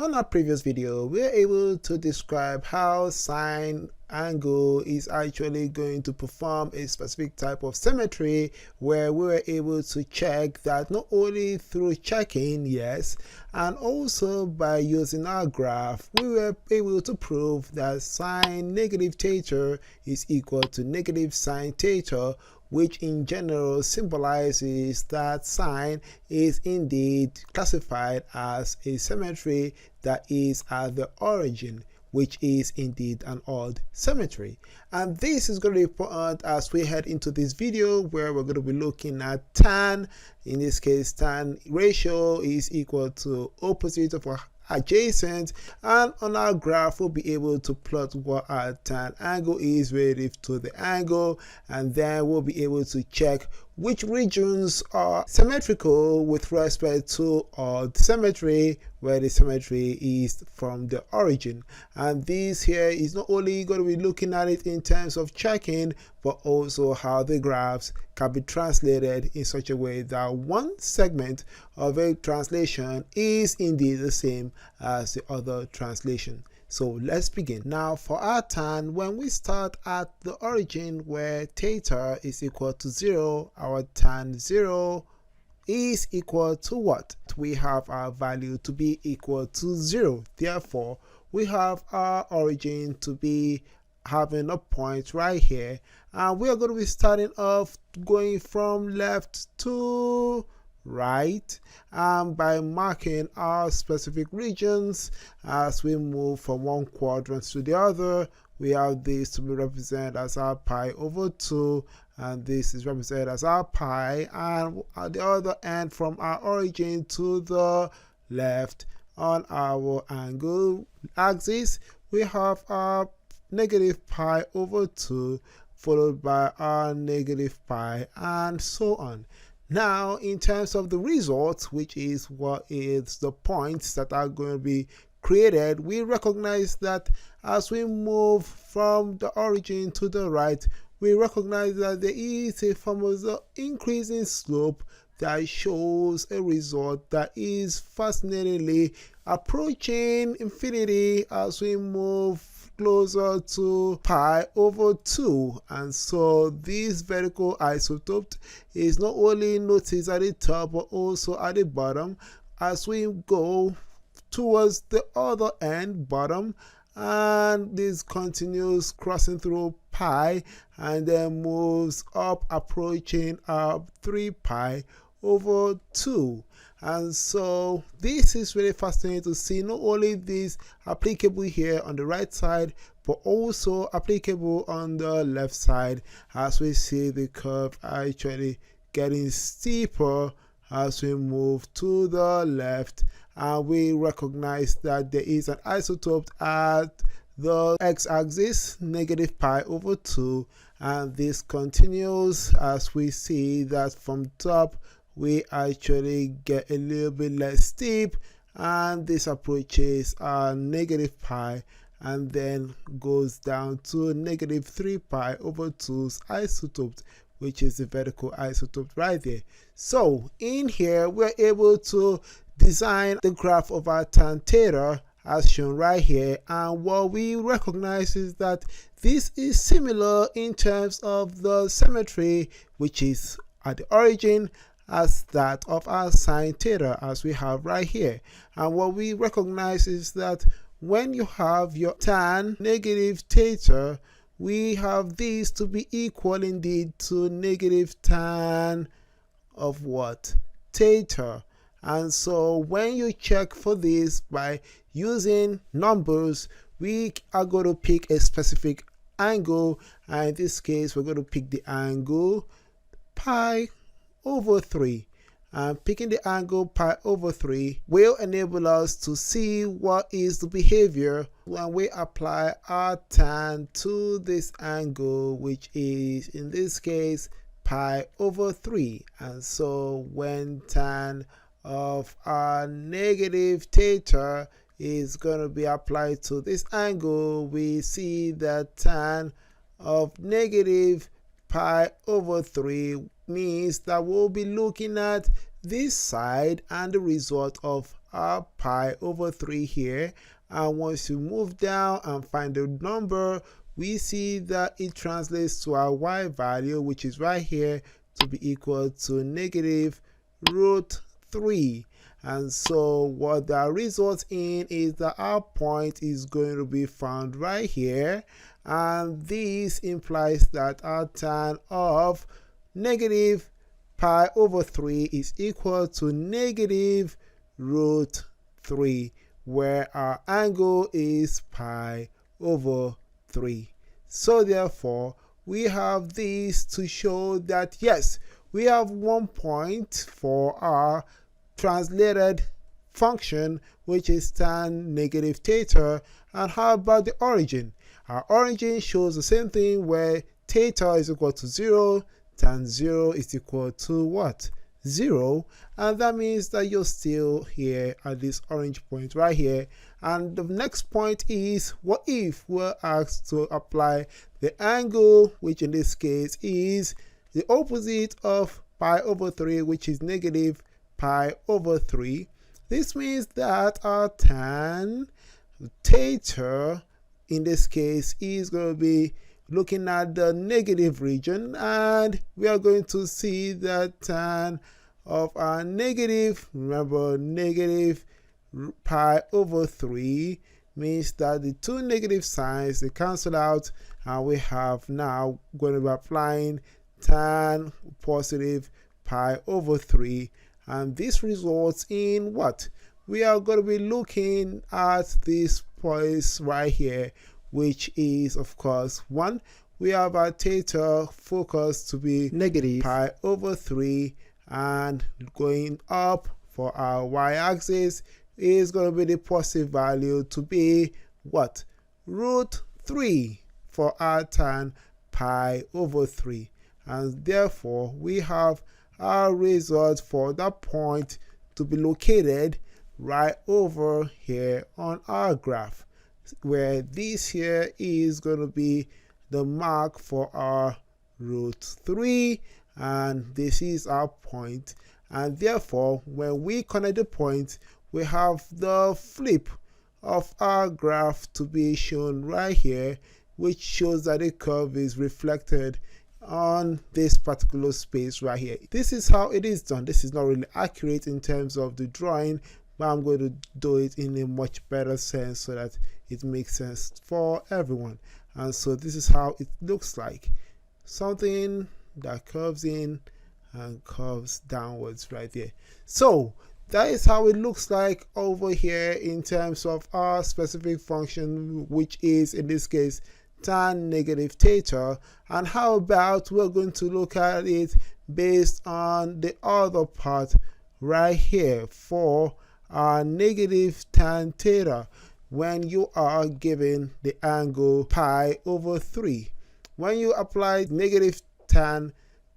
On our previous video, we were able to describe how sine angle is actually going to perform a specific type of symmetry, where we were able to check that not only through checking, yes, and also by using our graph, we were able to prove that sine negative theta is equal to negative sine theta, which in general symbolizes that sine is indeed classified as a symmetry that is at the origin, which is indeed an odd symmetry. And this is going to be important as we head into this video, where we're going to be looking at tan. In this case, tan ratio is equal to opposite of adjacent, and on our graph we'll be able to plot what our tan angle is relative to the angle, and then we'll be able to check which regions are symmetrical with respect to odd symmetry, where the symmetry is from the origin. And this here is not only going to be looking at it in terms of checking, but also how the graphs can be translated in such a way that one segment of a translation is indeed the same as the other translation. So let's begin. Now for our tan, when we start at the origin where theta is equal to 0, our tan 0 is equal to what? We have our value to be equal to 0. Therefore, we have our origin to be having a point right here, and we are going to be starting off going from left to right, and by marking our specific regions as we move from one quadrant to the other. We have this to be represented as our pi over 2, and this is represented as our pi, and at the other end from our origin to the left on our angle axis, we have our negative pi over 2 followed by our negative pi, and so on. Now, in terms of the results, which is what is the points that are going to be created, we recognize that as we move from the origin to the right, we recognize that there is a form of the increasing slope that shows a result that is fascinatingly approaching infinity as we move closer to pi over 2. And so this vertical isotope is not only noticed at the top but also at the bottom as we go towards the other end, bottom, and this continues crossing through pi and then moves up approaching 3 pi over 2. And so this is really fascinating to see, not only this applicable here on the right side, but also applicable on the left side, as we see the curve actually getting steeper as we move to the left, and we recognize that there is an isotope at the x-axis, negative pi over 2, and this continues as we see that from top we actually get a little bit less steep, and this approaches negative pi and then goes down to negative 3 pi over 2's isotope, which is the vertical isotope right there. So in here we're able to design the graph of our tan theta as shown right here, and what we recognize is that this is similar in terms of the symmetry, which is at the origin, as that of our sine theta as we have right here. And what we recognize is that when you have your tan negative theta, we have these to be equal indeed to negative tan of what? Theta. And so when you check for this by using numbers, we are going to pick a specific angle, and in this case we're going to pick the angle pi over 3, and picking the angle pi over 3 will enable us to see what is the behavior when we apply our tan to this angle, which is in this case pi over 3. And so when tan of our negative theta is going to be applied to this angle, we see that tan of negative pi over 3 means that we'll be looking at this side and the result of our pi over 3 here, and once you move down and find the number, we see that it translates to our y value, which is right here, to be equal to negative root 3. And so what that results in is that our point is going to be found right here, and this implies that our tan of negative pi over 3 is equal to negative root 3, where our angle is pi over 3. So therefore, we have this to show that yes, we have 1 point for our translated function, which is tan negative theta. And how about the origin? Our origin shows the same thing, where theta is equal to 0, tan 0 is equal to what? 0. And that means that you're still here at this orange point right here. And the next point is, what if we're asked to apply the angle, which in this case is the opposite of pi over 3, which is negative pi over 3. This means that our tan theta in this case is going to be looking at the negative region, and we are going to see that tan of our negative, remember negative pi over 3 means that the two negative signs, they cancel out, and we have now going to be applying tan positive pi over 3, and this results in what? We are going to be looking at this point right here, which is of course 1. We have our theta focus to be negative pi over 3, and going up for our y-axis is going to be the positive value to be what? Root 3 for our tan pi over 3. And therefore we have our result for that point to be located right over here on our graph, where this here is going to be the mark for our root 3, and this is our point. And therefore when we connect the point, we have the flip of our graph to be shown right here, which shows that the curve is reflected on this particular space right here. This is how it is done. This is not really accurate in terms of the drawing, but I'm going to do it in a much better sense so that it makes sense for everyone. And so this is how it looks like. Something that curves in and curves downwards right there. So that is how it looks like over here in terms of our specific function, which is in this case tan negative theta. And how about we're going to look at it based on the other part right here for our negative tan theta, when you are given the angle pi over 3. When you apply negative tan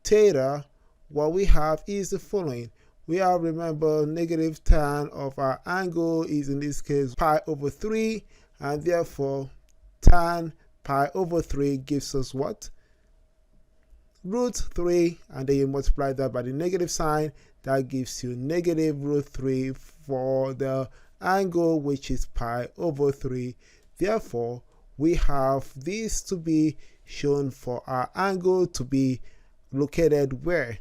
theta, what we have is the following. We have, remember, negative tan of our angle is in this case pi over 3, and therefore tan pi over 3 gives us what? Root 3, and then you multiply that by the negative sign. That gives you negative root 3 for the angle, which is pi over 3. Therefore we have this to be shown for our angle to be located where?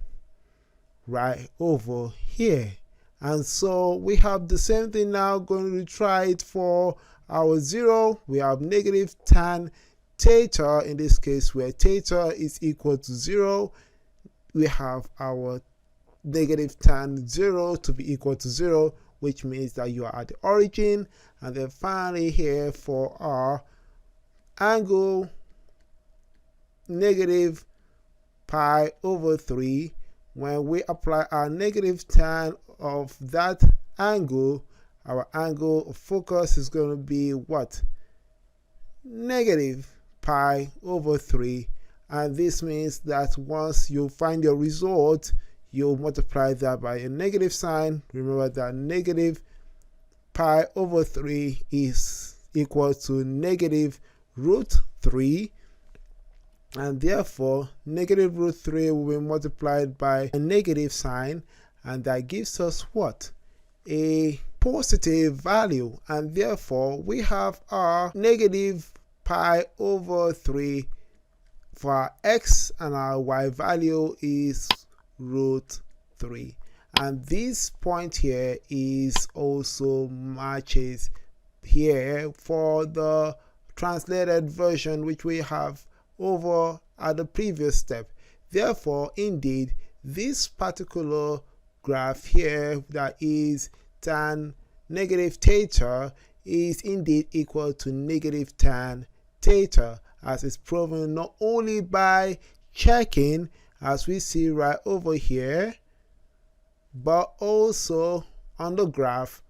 Right over here. And so we have the same thing now. Going to try it for our 0. We have negative tan theta in this case, where theta is equal to 0. We have our negative tan 0 to be equal to 0, which means that you are at the origin. And then finally here for our angle negative pi over 3, when we apply our negative tan of that angle, our angle of focus is going to be what? Negative pi over 3. And this means that once you find your result, you multiply that by a negative sign. Remember that negative pi over 3 is equal to negative root 3, and therefore negative root 3 will be multiplied by a negative sign, and that gives us what? A positive value, and therefore we have our negative pi over 3 for our x, and our y value is root 3. And this point here is also matches here for the translated version which we have over at the previous step. Therefore, indeed, this particular graph here that is tan negative theta is indeed equal to negative tan theta, as is proven not only by checking, as we see right over here, but also on the graph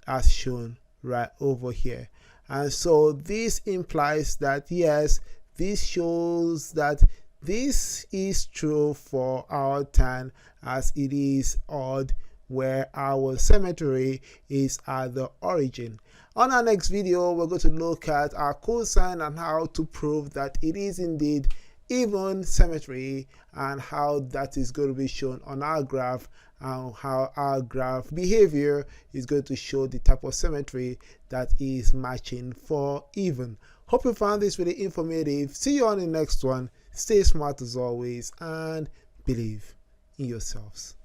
as shown right over here. And so this implies that yes, this shows that this is true for our tan, as it is odd where our symmetry is at the origin. On our next video, we're going to look at our cosine and how to prove that it is indeed even symmetry, and how that is going to be shown on our graph, and how our graph behavior is going to show the type of symmetry that is matching for even. Hope you found this really informative. See you on the next one. Stay smart as always and believe in yourselves.